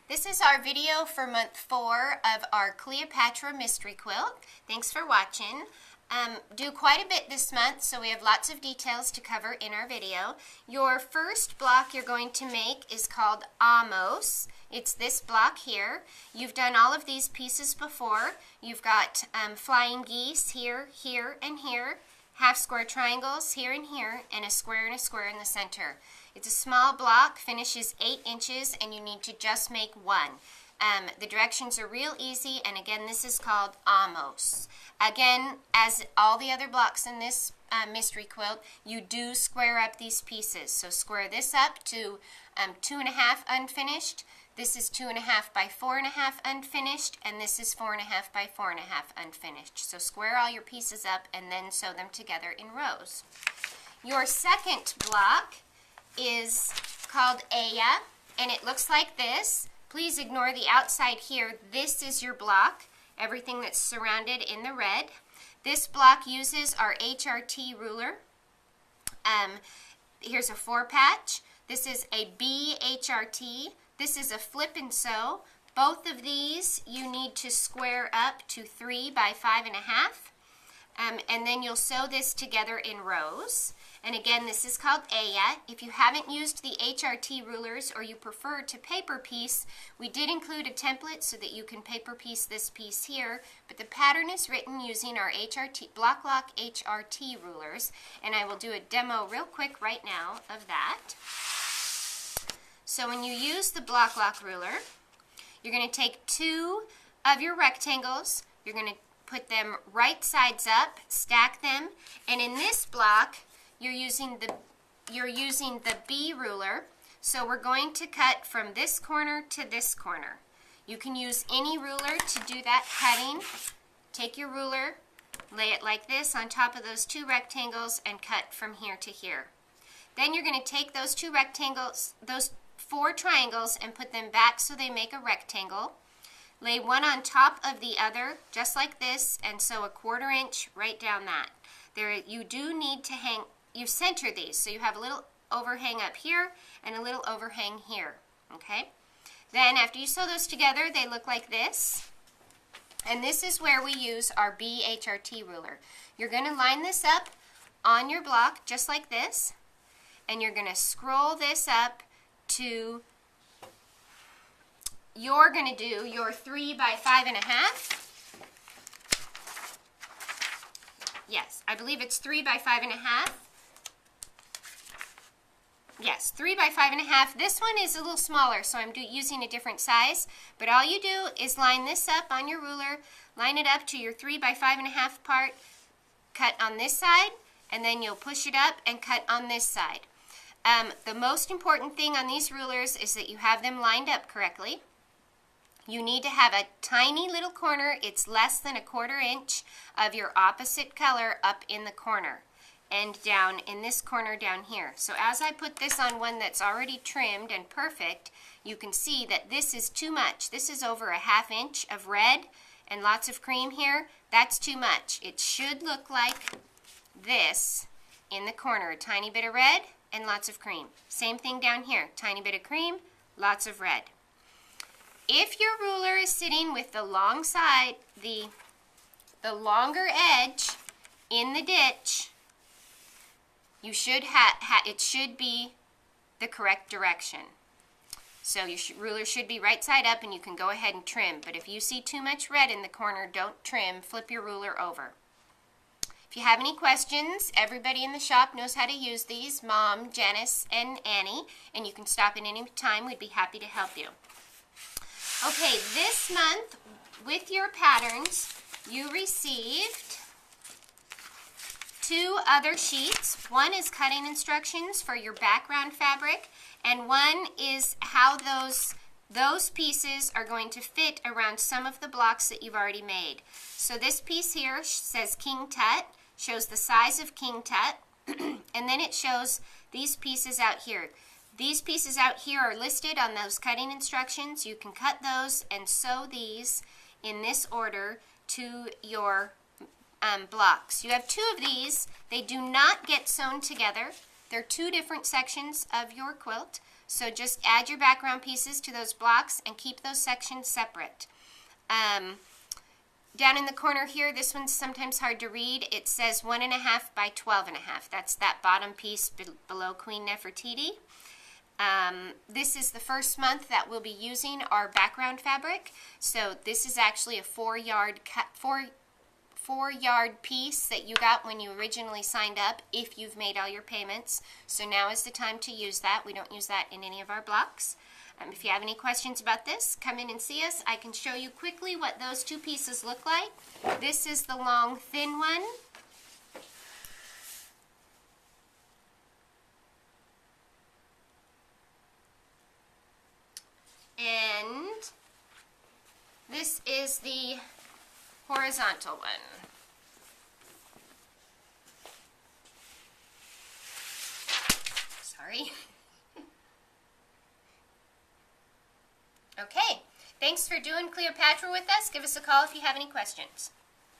This is our video for month 4 of our Cleopatra mystery quilt. Thanks for watching. Do quite a bit this month, so we have lots of details to cover in our video. Your first block you're going to make is called Amus. It's this block here. You've done all of these pieces before. You've got flying geese here, here, and here, half square triangles here and here, and a square in the center. It's a small block, finishes 8 inches, and you need to just make one. The directions are real easy, and again, this is called Amus. Again, as all the other blocks in this mystery quilt, you do square up these pieces. So square this up to 2.5 unfinished. This is 2.5 by 4.5 unfinished, and this is 4.5 by 4.5 unfinished. So square all your pieces up and then sew them together in rows. Your second block is called Aya, and it looks like this. Please ignore the outside here. This is your block, everything that's surrounded in the red. This block uses our HRT ruler. Here's a 4-patch. This is a BHRT. This is a flip and sew. Both of these you need to square up to 3 by 5.5. And then you'll sew this together in rows. And again, this is called Aya. If you haven't used the HRT rulers or you prefer to paper piece, we did include a template so that you can paper piece this piece here, but the pattern is written using our Block Lock HRT rulers, and I will do a demo real quick right now of that. So when you use the Block Lock ruler, you're going to take 2 of your rectangles, you're going to put them right sides up, stack them, and in this block, you're using the B ruler, so we're going to cut from this corner to this corner. You can use any ruler to do that cutting. Take your ruler, lay it like this on top of those 2 rectangles, and cut from here to here. Then you're going to take those 2 rectangles, those 4 triangles, and put them back so they make a rectangle. Lay one on top of the other, just like this, and sew a 1/4 inch right down that. There, you do need to hang. You center these, so you have a little overhang up here and a little overhang here, okay? Then after you sew those together, they look like this. And this is where we use our BHRT ruler. You're going to line this up on your block just like this, and you're going to scroll this up to, you're going to do your 3 by 5.5. Yes, I believe it's 3 by 5.5. Yes, 3 by 5.5. This one is a little smaller, so I'm using a different size. But all you do is line this up on your ruler, line it up to your 3 by 5.5 part, cut on this side, and then you'll push it up and cut on this side. The most important thing on these rulers is that you have them lined up correctly. You need to have a tiny little corner. It's less than a 1/4 inch of your opposite color up in the corner and down in this corner down here. So as I put this on one that's already trimmed and perfect, you can see that this is too much. This is over a 1/2 inch of red and lots of cream here. That's too much. It should look like this in the corner, a tiny bit of red and lots of cream. Same thing down here, tiny bit of cream, lots of red. If your ruler is sitting with the long side, the longer edge in the ditch, you should it should be the correct direction. So your ruler should be right side up, and you can go ahead and trim. But if you see too much red in the corner, don't trim. Flip your ruler over. If you have any questions, everybody in the shop knows how to use these, Mom, Janice, and Annie, and you can stop at any time. We'd be happy to help you. Okay, this month, with your patterns, you received 2 other sheets. One is cutting instructions for your background fabric, and one is how those pieces are going to fit around some of the blocks that you've already made. So this piece here says King Tut, shows the size of King Tut, and then it shows these pieces out here. These pieces out here are listed on those cutting instructions. You can cut those and sew these in this order to your blocks. You have 2 of these. They do not get sewn together. They're 2 different sections of your quilt, So just add your background pieces to those blocks and keep those sections separate. Down in the corner here, this one's sometimes hard to read. It says 1.5 by 12.5. That's that bottom piece below Queen Nefertiti. This is the first month that we'll be using our background fabric. So this is actually a 4-yard piece that you got when you originally signed up, if you've made all your payments. So now is the time to use that. We don't use that in any of our blocks. If you have any questions about this, come in and see us. I can show you quickly what those two pieces look like. This is the long, thin one. And this is the horizontal one. Sorry. Okay, thanks for doing Cleopatra with us. Give us a call if you have any questions.